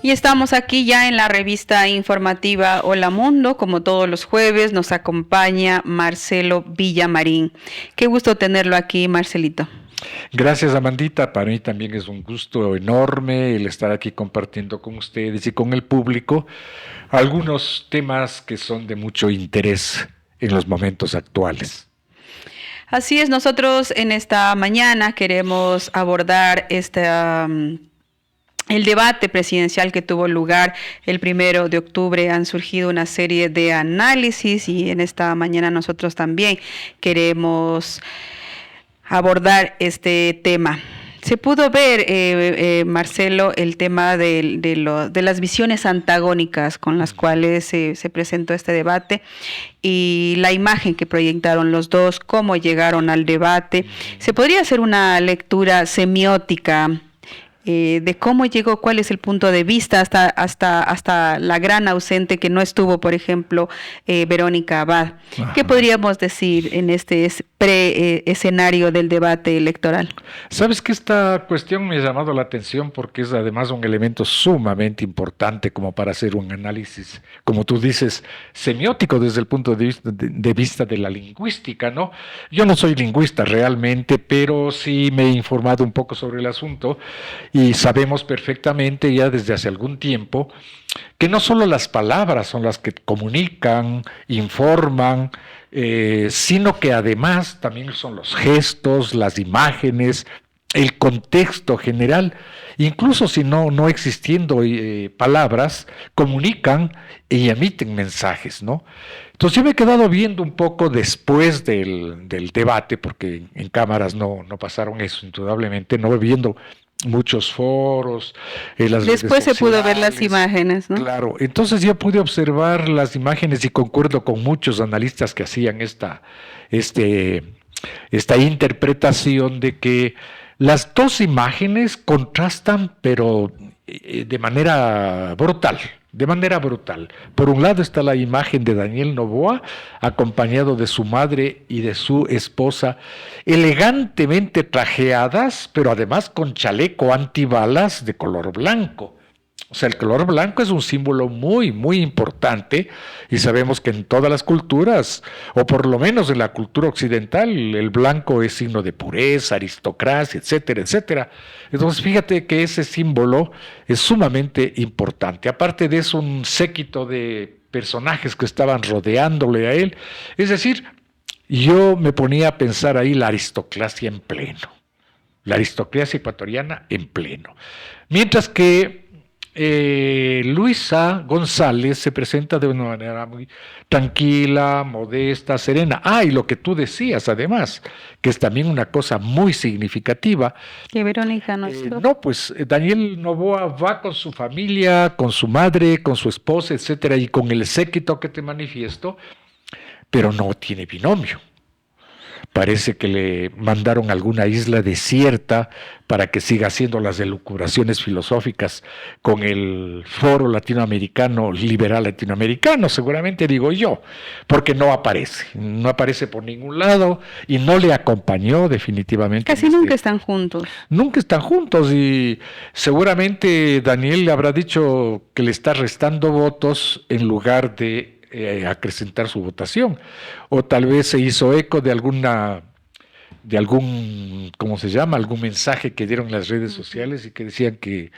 Y estamos aquí ya en la revista informativa Hola Mundo, como todos los jueves nos acompaña Marcelo Villamarín. Qué gusto tenerlo aquí, Marcelito. Gracias, Amandita. Para mí también es un gusto enorme el estar aquí compartiendo con ustedes y con el público algunos temas que son de mucho interés en los momentos actuales. Así es, nosotros en esta mañana queremos abordar el debate presidencial que tuvo lugar el 1 de octubre. Han surgido una serie de análisis y en esta mañana nosotros también queremos abordar este tema. Se pudo ver, Marcelo, el tema de las visiones antagónicas con las cuales se presentó este debate y la imagen que proyectaron los dos, cómo llegaron al debate. Se podría hacer una lectura semiótica de cómo llegó, cuál es el punto de vista hasta la gran ausente que no estuvo, por ejemplo, Verónica Abad. Ajá. ¿Qué podríamos decir en este escenario del debate electoral? Sabes que esta cuestión me ha llamado la atención porque es además un elemento sumamente importante como para hacer un análisis, como tú dices, semiótico desde el punto de vista de la lingüística, ¿no? Yo no soy lingüista realmente, pero sí me he informado un poco sobre el asunto. Y sabemos perfectamente ya desde hace algún tiempo que no solo las palabras son las que comunican, informan, sino que además también son los gestos, las imágenes, el contexto general, incluso si no existiendo palabras, comunican y emiten mensajes, ¿no? Entonces yo me he quedado viendo un poco después del debate, porque en cámaras no pasaron eso, indudablemente, no viendo muchos foros, las después se pudo ver las imágenes, ¿no? Claro, entonces yo pude observar las imágenes y concuerdo con muchos analistas que hacían esta interpretación de que las dos imágenes contrastan, pero de manera brutal. De manera brutal. Por un lado está la imagen de Daniel Noboa, acompañado de su madre y de su esposa, elegantemente trajeadas, pero además con chaleco antibalas de color blanco. O sea, el color blanco es un símbolo muy, muy importante y sabemos que en todas las culturas, o por lo menos en la cultura occidental, el blanco es signo de pureza, aristocracia, etcétera, etcétera. Entonces, fíjate que ese símbolo es sumamente importante. Aparte de eso, un séquito de personajes que estaban rodeándole a él. Es decir, yo me ponía a pensar ahí la aristocracia en pleno. La aristocracia ecuatoriana en pleno. Mientras que Luisa González se presenta de una manera muy tranquila, modesta, serena. Y lo que tú decías además, que es también una cosa muy significativa. Que Verónica no estuvo. No, pues Daniel Noboa va con su familia, con su madre, con su esposa, etcétera, y con el séquito que te manifiesto, pero no tiene binomio. Parece que le mandaron a alguna isla desierta para que siga haciendo las elucubraciones filosóficas con el Foro Latinoamericano, Liberal Latinoamericano, seguramente digo yo, porque no aparece por ningún lado y no le acompañó definitivamente. Casi nunca están juntos. Nunca están juntos y seguramente Daniel le habrá dicho que le está restando votos en lugar de acrecentar su votación, o tal vez se hizo eco de algún, ¿cómo se llama? Algún mensaje que dieron en las redes sociales y que decían que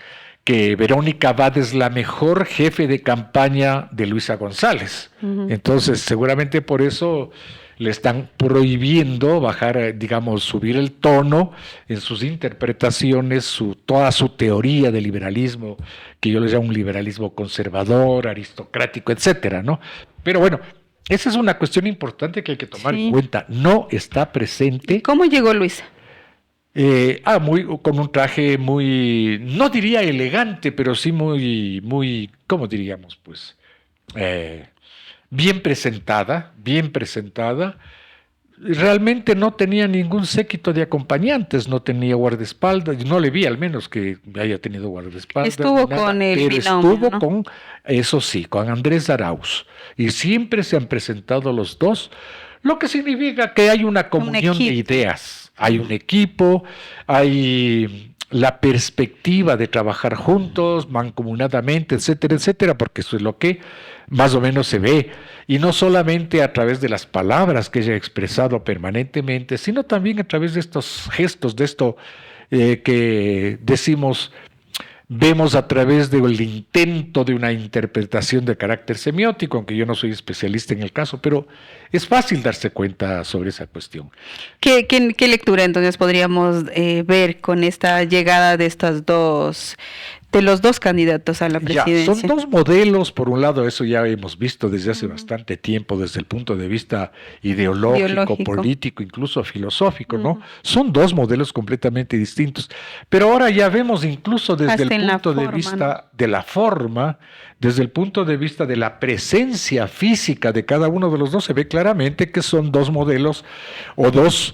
Verónica Abad es la mejor jefe de campaña de Luisa González. Entonces, seguramente por eso le están prohibiendo bajar, digamos, subir el tono en sus interpretaciones, toda su teoría de liberalismo, que yo le llamo un liberalismo conservador, aristocrático, etcétera, ¿no? Pero bueno, esa es una cuestión importante que hay que tomar en cuenta. No está presente. ¿Cómo llegó Luisa? Con un traje muy, no diría elegante, pero sí muy, ¿cómo diríamos? Pues, bien presentada. Realmente no tenía ningún séquito de acompañantes, no tenía guardaespaldas, no le vi al menos que haya tenido guardaespaldas. Estuvo con el binomio, estuvo, ¿no? con, eso sí, con Andrés Arauz, y siempre se han presentado los dos, lo que significa que hay una comunión de ideas, hay un equipo, hay la perspectiva de trabajar juntos, mancomunadamente, etcétera, etcétera, porque eso es lo que más o menos se ve, y no solamente a través de las palabras que ella ha expresado permanentemente, sino también a través de estos gestos, de esto que decimos, vemos a través del intento de una interpretación de carácter semiótico, aunque yo no soy especialista en el caso, pero es fácil darse cuenta sobre esa cuestión. ¿Qué lectura entonces podríamos ver con esta llegada de los dos candidatos a la presidencia? Son dos modelos, por un lado, eso ya hemos visto desde hace bastante tiempo, desde el punto de vista ideológico, político, incluso filosófico, ¿no? Son dos modelos completamente distintos, pero ahora ya vemos incluso desde el punto de vista de la forma, desde el punto de vista de la presencia física de cada uno de los dos, se ve claramente que son dos modelos o dos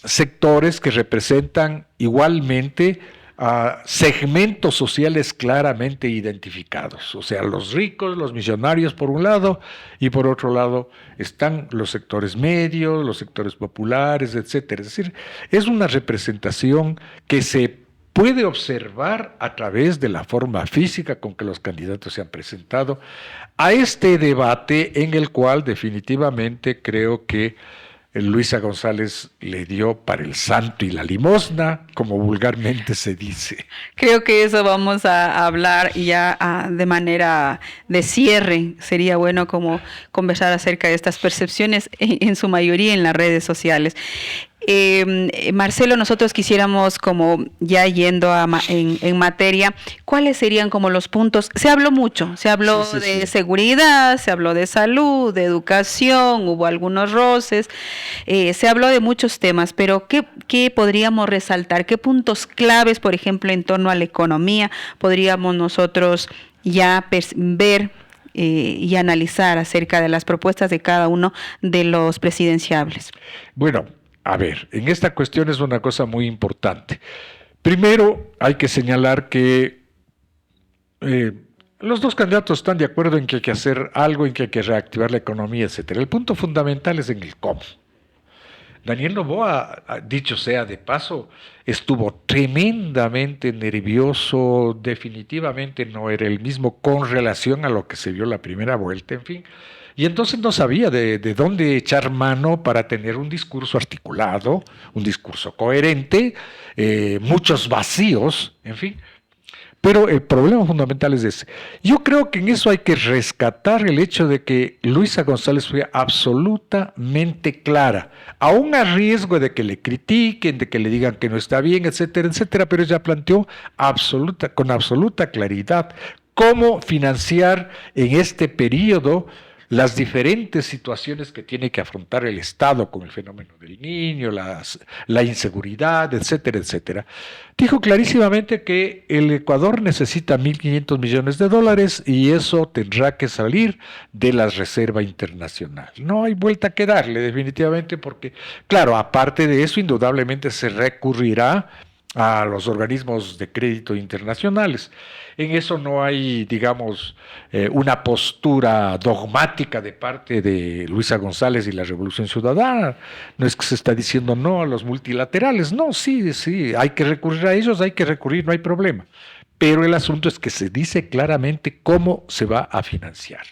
sectores que representan igualmente a segmentos sociales claramente identificados, o sea, los ricos, los millonarios por un lado, y por otro lado están los sectores medios, los sectores populares, etcétera. Es decir, es una representación que se puede observar a través de la forma física con que los candidatos se han presentado a este debate en el cual definitivamente creo que Luisa González le dio para el santo y la limosna, como vulgarmente se dice. Creo que eso vamos a hablar ya de manera de cierre. Sería bueno como conversar acerca de estas percepciones en su mayoría en las redes sociales. Marcelo, nosotros quisiéramos, como ya yendo en materia, ¿cuáles serían como los puntos? Se habló mucho, se habló de seguridad, se habló de salud, de educación, hubo algunos roces, se habló de muchos temas, pero ¿qué podríamos resaltar? ¿Qué puntos claves, por ejemplo, en torno a la economía, podríamos nosotros ya ver y analizar acerca de las propuestas de cada uno de los presidenciables? Bueno, a ver, en esta cuestión es una cosa muy importante. Primero, hay que señalar que los dos candidatos están de acuerdo en que hay que hacer algo, en que hay que reactivar la economía, etcétera. El punto fundamental es en el cómo. Daniel Noboa, dicho sea de paso, estuvo tremendamente nervioso, definitivamente no era el mismo con relación a lo que se vio la primera vuelta, en fin. Y entonces no sabía de dónde echar mano para tener un discurso articulado, un discurso coherente, muchos vacíos, en fin. Pero el problema fundamental es ese. Yo creo que en eso hay que rescatar el hecho de que Luisa González fue absolutamente clara, aún a riesgo de que le critiquen, de que le digan que no está bien, etcétera, etcétera, pero ella planteó con absoluta claridad cómo financiar en este periodo las diferentes situaciones que tiene que afrontar el Estado con el fenómeno del niño, la inseguridad, etcétera, etcétera. Dijo clarísimamente que el Ecuador necesita 1.500 millones de dólares y eso tendrá que salir de la Reserva Internacional. No hay vuelta que darle, definitivamente, porque, claro, aparte de eso, indudablemente se recurrirá a los organismos de crédito internacionales. En eso no hay, digamos, una postura dogmática de parte de Luisa González y la Revolución Ciudadana. No es que se está diciendo no a los multilaterales. No, sí, hay que recurrir a ellos, hay que recurrir, no hay problema. Pero el asunto es que se dice claramente cómo se va a financiar.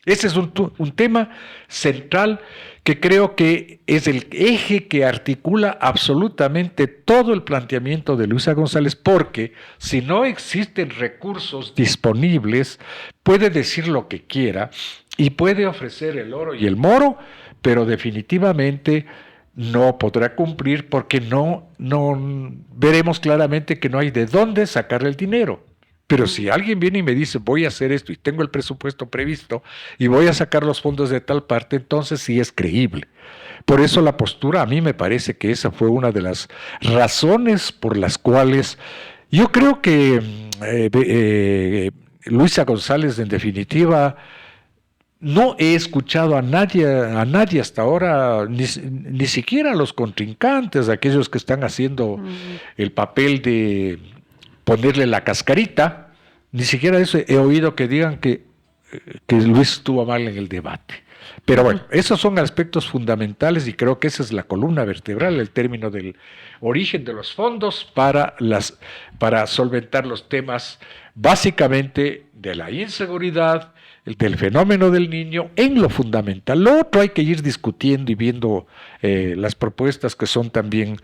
Ese es un tema central que creo que es el eje que articula absolutamente todo el planteamiento de Luisa González, porque si no existen recursos disponibles, puede decir lo que quiera y puede ofrecer el oro y el moro, pero definitivamente no podrá cumplir porque no veremos claramente que no hay de dónde sacarle el dinero. Pero si alguien viene y me dice, voy a hacer esto y tengo el presupuesto previsto y voy a sacar los fondos de tal parte, entonces sí es creíble. Por eso la postura, a mí me parece que esa fue una de las razones por las cuales yo creo que Luisa González, en definitiva, no he escuchado a nadie hasta ahora, ni siquiera a los contrincantes, aquellos que están haciendo el papel de ponerle la cascarita, ni siquiera eso he oído que digan que Luis estuvo mal en el debate. Pero bueno, esos son aspectos fundamentales y creo que esa es la columna vertebral, el término del origen de los fondos para solventar los temas básicamente de la inseguridad, del fenómeno del niño en lo fundamental. Lo otro hay que ir discutiendo y viendo las propuestas que son también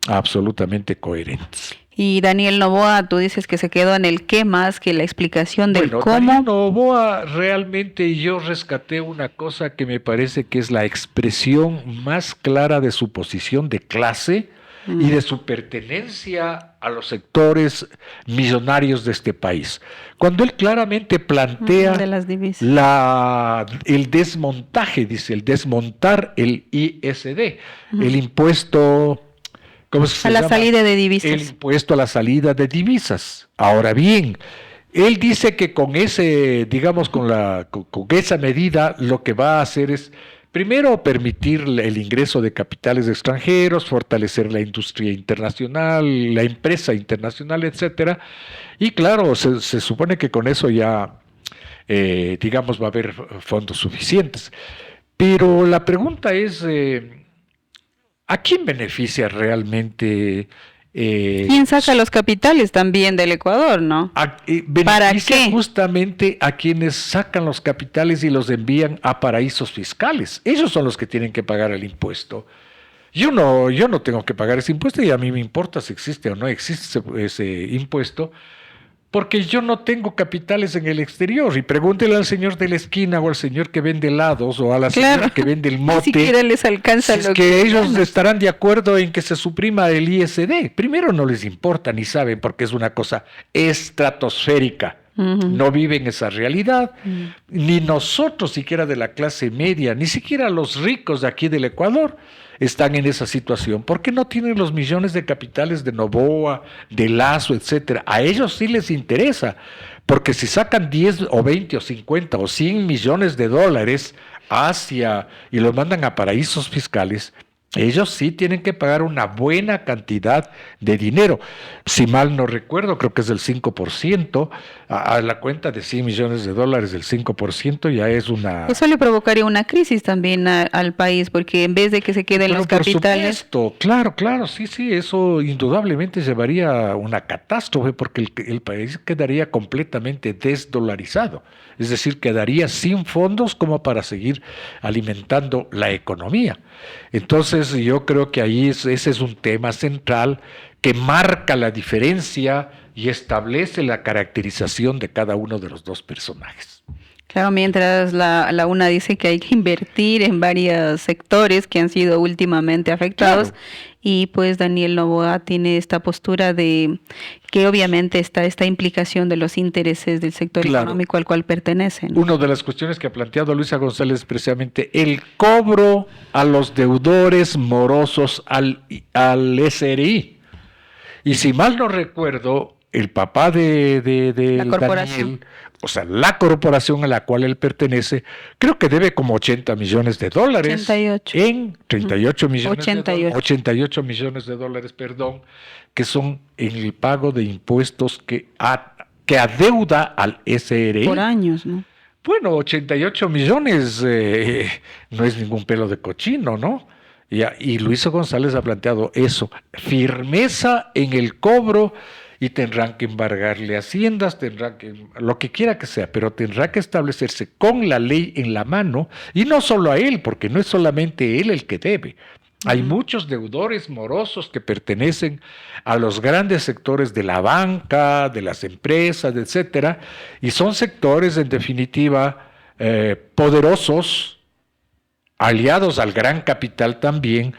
absolutamente coherentes. Y Daniel Noboa, tú dices que se quedó en el qué más que la explicación del cómo. Daniel Noboa, realmente yo rescaté una cosa que me parece que es la expresión más clara de su posición de clase y de su pertenencia a los sectores millonarios de este país. Cuando él claramente plantea de las divisas. el desmontaje, dice, el desmontar el ISD, el impuesto... ¿Cómo se llama? A la salida de divisas. El impuesto a la salida de divisas. Ahora bien, él dice que con ese, digamos, con esa medida, lo que va a hacer es, primero, permitir el ingreso de capitales extranjeros, fortalecer la industria internacional, la empresa internacional, etcétera. Y claro, se supone que con eso ya, digamos, va a haber fondos suficientes. Pero la pregunta es... ¿a quién beneficia realmente? ¿Quién saca los capitales también del Ecuador, no? Beneficia ¿Para qué? Justamente a quienes sacan los capitales y los envían a paraísos fiscales. Ellos son los que tienen que pagar el impuesto. Yo no tengo que pagar ese impuesto y a mí me importa si existe o no existe ese impuesto, porque yo no tengo capitales en el exterior. Y pregúntele al señor de la esquina o al señor que vende helados o a la señora que vende el mote. Ni siquiera les alcanza lo que ellos estarán de acuerdo en que se suprima el ISD. Primero, no les importa ni saben porque es una cosa estratosférica. No viven esa realidad, ni nosotros siquiera de la clase media, ni siquiera los ricos de aquí del Ecuador están en esa situación, porque no tienen los millones de capitales de Noboa, de Lazo, etcétera. A ellos sí les interesa, porque si sacan 10 o 20 o 50 o 100 millones de dólares hacia y los mandan a paraísos fiscales, ellos sí tienen que pagar una buena cantidad de dinero. Si mal no recuerdo, creo que es del 5%, a la cuenta de 100 millones de dólares, del 5% ya es una... Eso le provocaría una crisis también al país, porque en vez de que se queden los capitales... Por supuesto, claro, sí, eso indudablemente llevaría una catástrofe, porque el país quedaría completamente desdolarizado, es decir, quedaría sin fondos como para seguir alimentando la economía. Entonces yo creo que ahí ese es un tema central que marca la diferencia y establece la caracterización de cada uno de los dos personajes. Claro, mientras la UNA dice que hay que invertir en varios sectores que han sido últimamente afectados, claro. Y pues Daniel Noboa tiene esta postura de que obviamente está esta implicación de los intereses del sector económico al cual pertenece, ¿no? Una de las cuestiones que ha planteado Luisa González es precisamente el cobro a los deudores morosos al SRI. Y si mal no recuerdo, el papá de la corporación. Daniel, o sea, la corporación a la cual él pertenece, creo que debe como 80 millones de dólares. 88. En 38 millones 88. 88 millones de dólares, perdón, que son en el pago de impuestos que adeuda al SRI. Por años, ¿no? Bueno, 88 millones no es ningún pelo de cochino, ¿no? Y Luisa González ha planteado eso, firmeza en el cobro, y tendrán que embargarle haciendas, tendrán que, lo que quiera que sea, pero tendrá que establecerse con la ley en la mano, y no solo a él, porque no es solamente él el que debe. Hay muchos deudores morosos que pertenecen a los grandes sectores de la banca, de las empresas, etcétera, y son sectores en definitiva poderosos, aliados al gran capital también,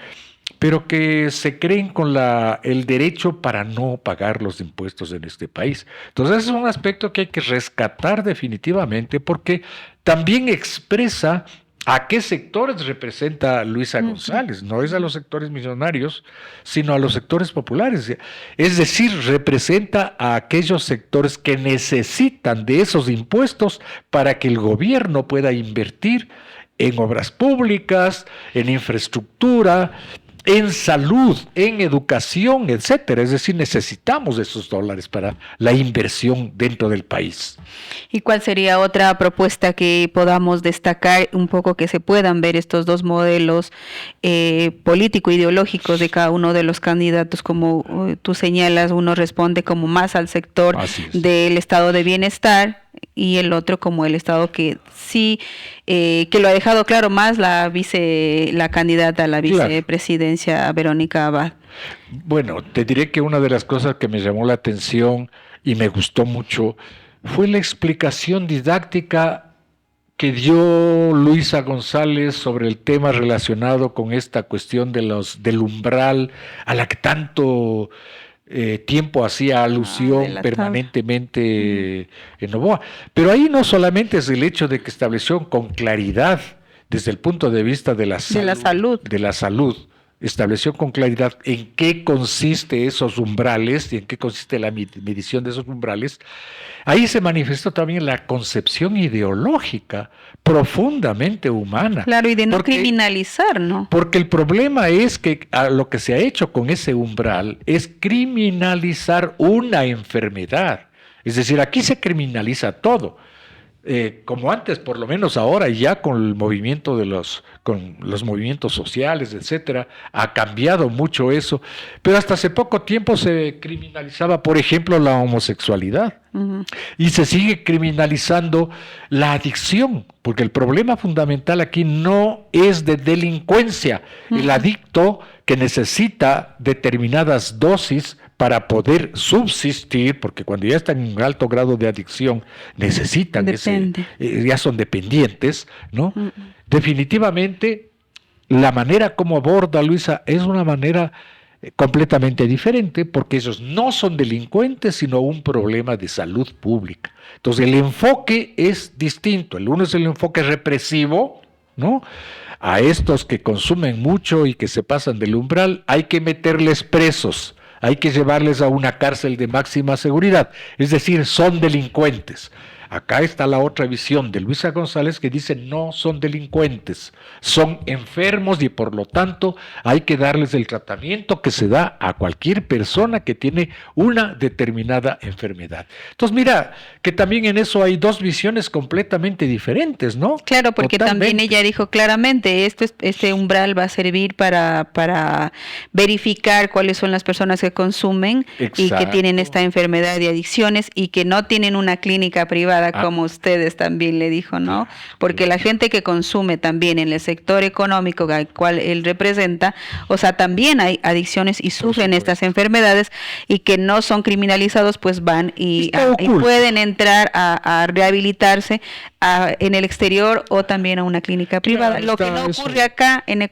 pero que se creen con el derecho para no pagar los impuestos en este país. Entonces, ese es un aspecto que hay que rescatar definitivamente, porque también expresa a qué sectores representa Luisa González. No es a los sectores millonarios, sino a los sectores populares. Es decir, representa a aquellos sectores que necesitan de esos impuestos para que el gobierno pueda invertir en obras públicas, en infraestructura, en salud, en educación, etcétera. Es decir, necesitamos esos dólares para la inversión dentro del país. ¿Y cuál sería otra propuesta que podamos destacar un poco, que se puedan ver estos dos modelos político-ideológicos de cada uno de los candidatos? Como tú señalas, uno responde como más al sector del estado de bienestar y el otro como el estado que sí, que lo ha dejado claro más la candidata a la vicepresidencia, claro, Verónica Abad. Bueno, te diré que una de las cosas que me llamó la atención y me gustó mucho fue la explicación didáctica que dio Luisa González sobre el tema relacionado con esta cuestión del umbral a la que tanto tiempo hacía alusión permanentemente en Noboa. Pero ahí no solamente es el hecho de que estableció con claridad desde el punto de vista de la salud, estableció con claridad en qué consiste esos umbrales y en qué consiste la medición de esos umbrales. Ahí se manifestó también la concepción ideológica profundamente humana. Claro, y de no criminalizar, ¿no? Porque el problema es que lo que se ha hecho con ese umbral es criminalizar una enfermedad. Es decir, aquí se criminaliza todo. Como antes, por lo menos ahora, ya con el movimiento con los movimientos sociales, etcétera, ha cambiado mucho eso, pero hasta hace poco tiempo se criminalizaba, por ejemplo, la homosexualidad, y se sigue criminalizando la adicción, porque el problema fundamental aquí no es de delincuencia. El adicto que necesita determinadas dosis para poder subsistir, porque cuando ya están en un alto grado de adicción necesitan ya son dependientes, ¿no? Definitivamente la manera como aborda Luisa es una manera completamente diferente, porque ellos no son delincuentes, sino un problema de salud pública. Entonces el enfoque es distinto. El uno es el enfoque represivo, ¿no? A estos que consumen mucho y que se pasan del umbral hay que meterles presos, hay que llevarles a una cárcel de máxima seguridad, es decir, son delincuentes. Acá está la otra visión de Luisa González que dice no son delincuentes, son enfermos y por lo tanto hay que darles el tratamiento que se da a cualquier persona que tiene una determinada enfermedad. Entonces mira que también en eso hay dos visiones completamente diferentes, ¿no? Claro, porque también ella dijo claramente, este umbral va a servir para verificar cuáles son las personas que consumen y que tienen esta enfermedad de adicciones y que no tienen una clínica privada, como ustedes también le dijo, ¿no? Porque la gente que consume también en el sector económico al cual él representa, o sea, también hay adicciones y sufren estas enfermedades y que no son criminalizados, pues van y pueden entrar a rehabilitarse en el exterior o también a una clínica privada. Lo que no ocurre acá en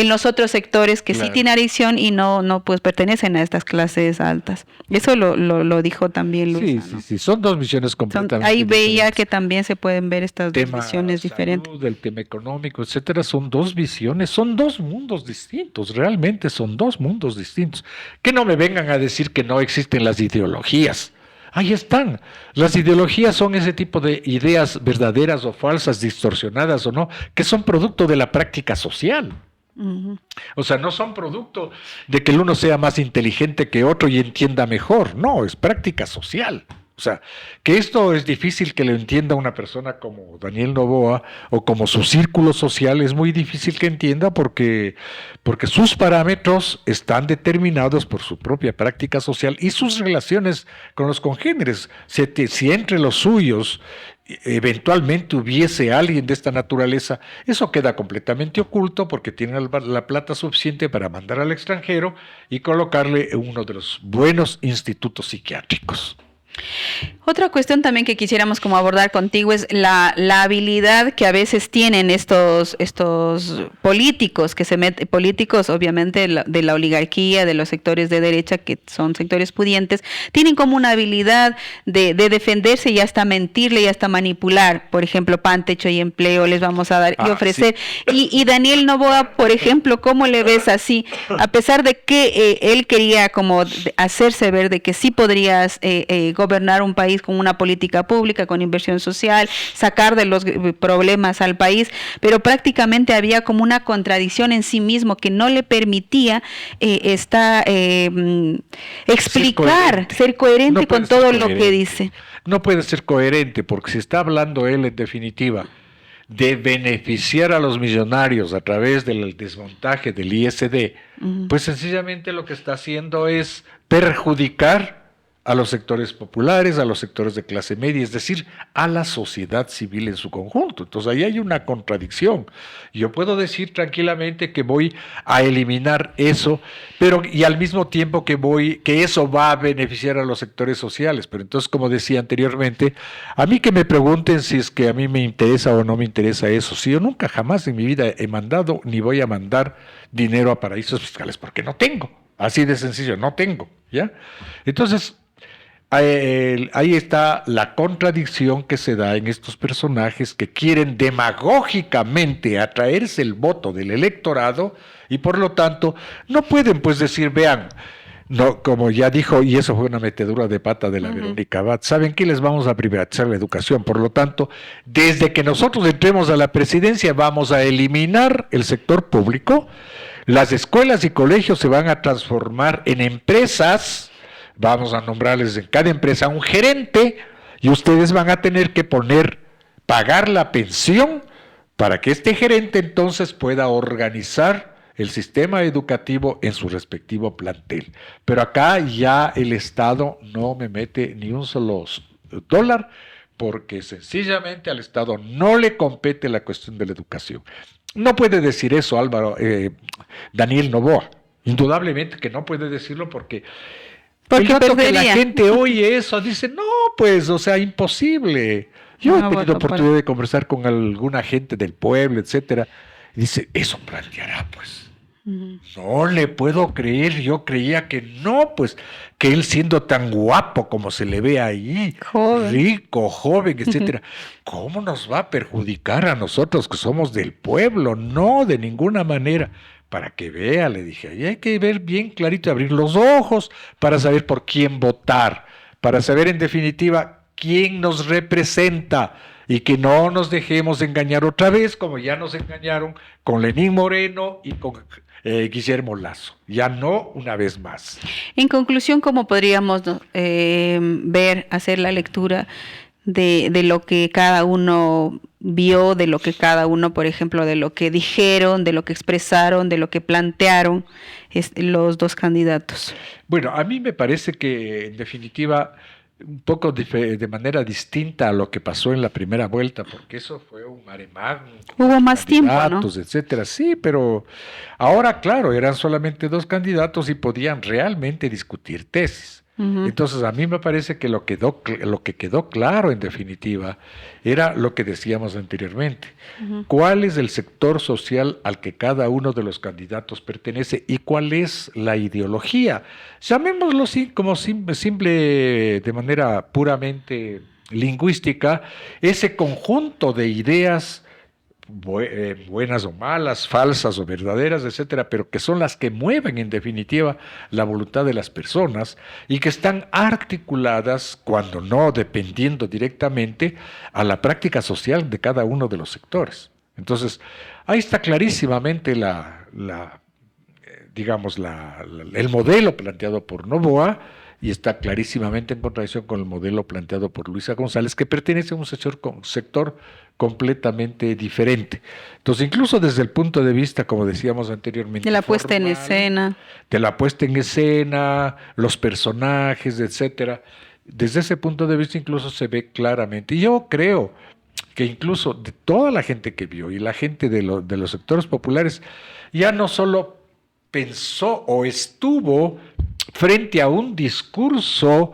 los otros sectores que sí tienen adicción y no pues pertenecen a estas clases altas. Eso lo dijo también Luisa. Sí, son dos visiones completamente ahí veía diferentes. Que también se pueden ver estas dos visiones diferentes. Del tema económico, etcétera, son dos visiones, son dos mundos distintos, realmente son dos mundos distintos. Que no me vengan a decir que no existen las ideologías. Ahí están. Las ideologías son ese tipo de ideas verdaderas o falsas, distorsionadas o no, que son producto de la práctica social. O sea, no son producto de que el uno sea más inteligente que otro y entienda mejor. No, es práctica social. O sea, que esto es difícil que lo entienda una persona como Daniel Noboa o como su círculo social, es muy difícil que entienda porque sus parámetros están determinados por su propia práctica social y sus relaciones con los congéneres. Si entre los suyos eventualmente hubiese alguien de esta naturaleza, eso queda completamente oculto porque tienen la plata suficiente para mandar al extranjero y colocarle en uno de los buenos institutos psiquiátricos. Otra cuestión también que quisiéramos como abordar contigo es la habilidad que a veces tienen estos políticos políticos obviamente de la oligarquía, de los sectores de derecha que son sectores pudientes, tienen como una habilidad de defenderse y hasta mentirle y hasta manipular. Por ejemplo, pan, techo y empleo les vamos a dar y ofrecer. Sí. Y Daniel Noboa, por ejemplo, ¿cómo le ves así? A pesar de que él quería como hacerse ver de que sí podrías gobernar gobernar un país con una política pública, con inversión social, sacar de los problemas al país, pero prácticamente había como una contradicción en sí mismo que no le permitía explicar, ser coherente con todo lo que dice. No puede ser coherente, porque si está hablando él en definitiva de beneficiar a los millonarios a través del desmontaje del ISD, pues sencillamente lo que está haciendo es perjudicar a los sectores populares, a los sectores de clase media, es decir, a la sociedad civil en su conjunto. Entonces ahí hay una contradicción. Yo puedo decir tranquilamente que voy a eliminar eso, pero y al mismo tiempo que eso va a beneficiar a los sectores sociales. Pero entonces, como decía anteriormente, a mí que me pregunten si es que a mí me interesa o no me interesa eso. Si yo nunca jamás en mi vida he mandado ni voy a mandar dinero a paraísos fiscales, porque no tengo. Así de sencillo, no tengo, ¿ya? Entonces, ahí está la contradicción que se da en estos personajes que quieren demagógicamente atraerse el voto del electorado y por lo tanto no pueden pues decir, vean, no, como ya dijo, y eso fue una metedura de pata de la Verónica Abad, ¿saben qué? Les vamos a privatizar la educación, por lo tanto, desde que nosotros entremos a la presidencia vamos a eliminar el sector público, las escuelas y colegios se van a transformar en empresas. Vamos a nombrarles en cada empresa un gerente y ustedes van a tener que pagar la pensión para que este gerente entonces pueda organizar el sistema educativo en su respectivo plantel. Pero acá ya el Estado no me mete ni un solo dólar porque sencillamente al Estado no le compete la cuestión de la educación. No puede decir eso Daniel Noboa. Indudablemente que no puede decirlo porque el rato que la gente oye eso, dice, no, pues, o sea, imposible. Yo he tenido oportunidad de conversar con alguna gente del pueblo, etcétera, y dice, eso planteará, pues. No le puedo creer, yo creía que no, pues, que él siendo tan guapo como se le ve ahí, rico, joven, etcétera, ¿cómo nos va a perjudicar a nosotros que somos del pueblo? No, de ninguna manera. Para que vea, le dije, ahí hay que ver bien clarito y abrir los ojos para saber por quién votar, para saber en definitiva quién nos representa y que no nos dejemos engañar otra vez, como ya nos engañaron con Lenín Moreno y con Guillermo Lasso, ya no una vez más. En conclusión, ¿cómo podríamos hacer la lectura de lo que cada uno vio, de lo que cada uno, por ejemplo, de lo que dijeron, de lo que expresaron, de lo que plantearon los dos candidatos? Bueno, a mí me parece que en definitiva un poco de manera distinta a lo que pasó en la primera vuelta, porque eso fue un mare magnum. Hubo más tiempo, ¿no? Etcétera. Sí, pero ahora, claro, eran solamente dos candidatos y podían realmente discutir tesis. Entonces, a mí me parece que lo que quedó claro, en definitiva, era lo que decíamos anteriormente. ¿Cuál es el sector social al que cada uno de los candidatos pertenece y cuál es la ideología? Llamémoslo como simple, de manera puramente lingüística, ese conjunto de ideas buenas o malas, falsas o verdaderas, etcétera, pero que son las que mueven en definitiva la voluntad de las personas y que están articuladas, cuando no dependiendo directamente, a la práctica social de cada uno de los sectores. Entonces, ahí está clarísimamente el modelo planteado por Noboa y está clarísimamente en contradicción con el modelo planteado por Luisa González, que pertenece a un sector completamente diferente. Entonces, incluso desde el punto de vista, como decíamos anteriormente, de la puesta en escena. De la puesta en escena, los personajes, etcétera. Desde ese punto de vista incluso se ve claramente. Y yo creo que incluso de toda la gente que vio y la gente de los sectores populares, ya no solo pensó o estuvo frente a un discurso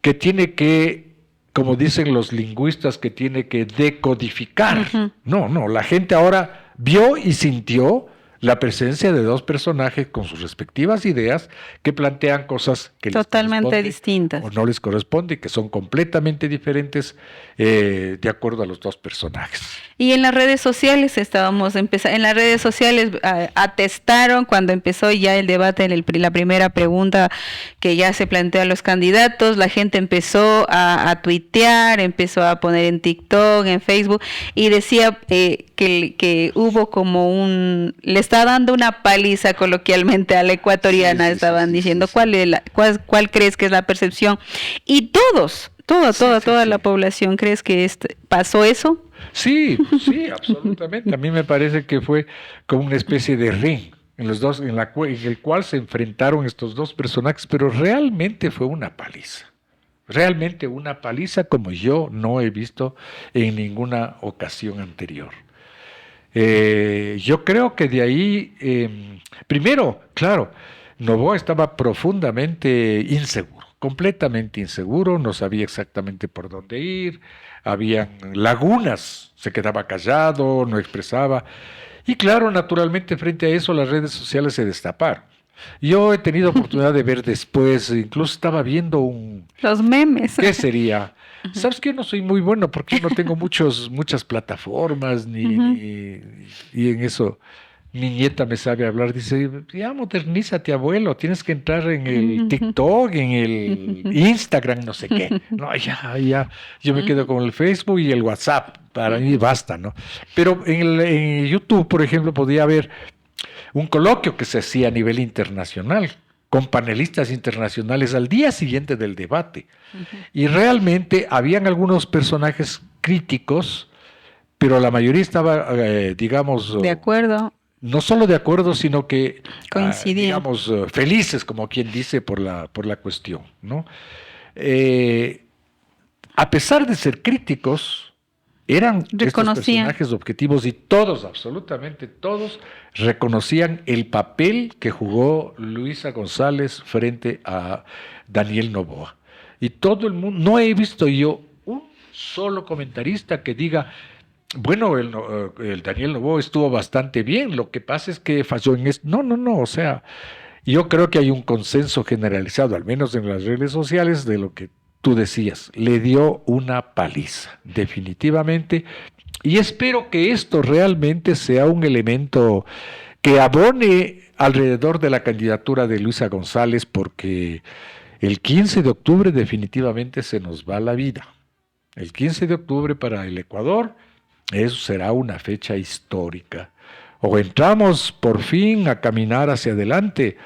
que tiene que, como dicen los lingüistas, que tiene que decodificar. No, la gente ahora vio y sintió la presencia de dos personajes con sus respectivas ideas que plantean cosas que totalmente distintas o no les corresponde y que son completamente diferentes de acuerdo a los dos personajes. Y en las redes sociales en las redes sociales atestaron cuando empezó ya el debate, la primera pregunta que ya se planteó a los candidatos, la gente empezó a tuitear, empezó a poner en TikTok, en Facebook, y decía que hubo como le está dando una paliza coloquialmente a la ecuatoriana, estaban diciendo. ¿Cuál crees que es la percepción? Y toda la población, ¿crees que pasó eso? Sí, absolutamente. A mí me parece que fue como una especie de ring en el cual se enfrentaron estos dos personajes, pero realmente fue una paliza. Realmente una paliza como yo no he visto en ninguna ocasión anterior. Yo creo que de ahí, primero, claro, Noboa estaba profundamente inseguro, completamente inseguro, no sabía exactamente por dónde ir, habían lagunas, se quedaba callado, no expresaba. Y claro, naturalmente frente a eso las redes sociales se destaparon. Yo he tenido oportunidad de ver después, incluso estaba viendo los memes. ¿Qué sería? ¿Sabes que yo no soy muy bueno porque yo no tengo muchas plataformas y en eso mi nieta me sabe hablar, dice, ya modernízate abuelo, tienes que entrar en el TikTok, en el Instagram, no sé qué. No, ya, yo me quedo con el Facebook y el WhatsApp, para mí basta, ¿no? Pero en YouTube, por ejemplo, podía haber un coloquio que se hacía a nivel internacional, con panelistas internacionales al día siguiente del debate. Y realmente habían algunos personajes críticos, pero la mayoría estaba, digamos... De acuerdo. No solo de acuerdo, sino que, coincidían, digamos, felices, como quien dice, por la cuestión, ¿no? A pesar de ser críticos, eran estos personajes objetivos y todos, absolutamente todos, reconocían el papel que jugó Luisa González frente a Daniel Noboa. Y todo el mundo, no he visto yo un solo comentarista que diga, bueno, el Daniel Noboa estuvo bastante bien, lo que pasa es que falló en esto. No, o sea, yo creo que hay un consenso generalizado, al menos en las redes sociales, de lo que tú decías, le dio una paliza, definitivamente, y espero que esto realmente sea un elemento que abone alrededor de la candidatura de Luisa González, porque el 15 de octubre definitivamente se nos va la vida. El 15 de octubre para el Ecuador, eso será una fecha histórica. O entramos por fin a caminar hacia adelante,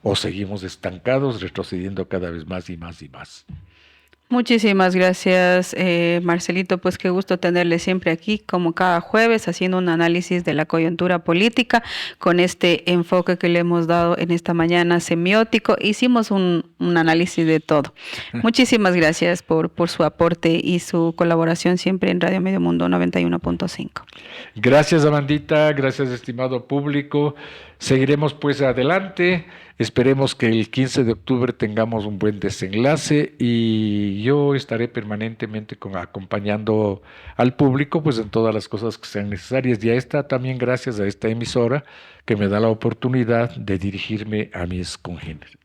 o seguimos estancados, retrocediendo cada vez más y más y más. Muchísimas gracias, Marcelito, pues qué gusto tenerle siempre aquí, como cada jueves, haciendo un análisis de la coyuntura política, con este enfoque que le hemos dado en esta mañana semiótico. Hicimos un análisis de todo. Muchísimas gracias por su aporte y su colaboración siempre en Radio Medio Mundo 91.5. Gracias, Amandita, gracias, estimado público. Seguiremos pues adelante, esperemos que el 15 de octubre tengamos un buen desenlace y yo estaré permanentemente acompañando al público pues en todas las cosas que sean necesarias, y también gracias a esta emisora que me da la oportunidad de dirigirme a mis congéneres.